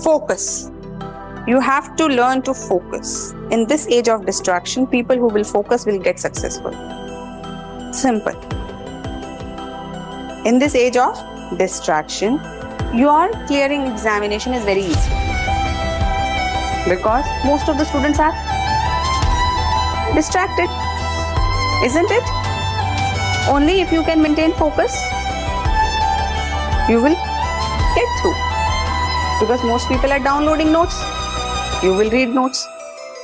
Focus. You have to learn to focus. In this age of distraction, people who will focus will get successful. Simple. In this age of distraction, your clearing examination is very easy. Because most of the students are distracted. Isn't it? Only if you can maintain focus, you will get through. Because most people are downloading notes. You will read notes.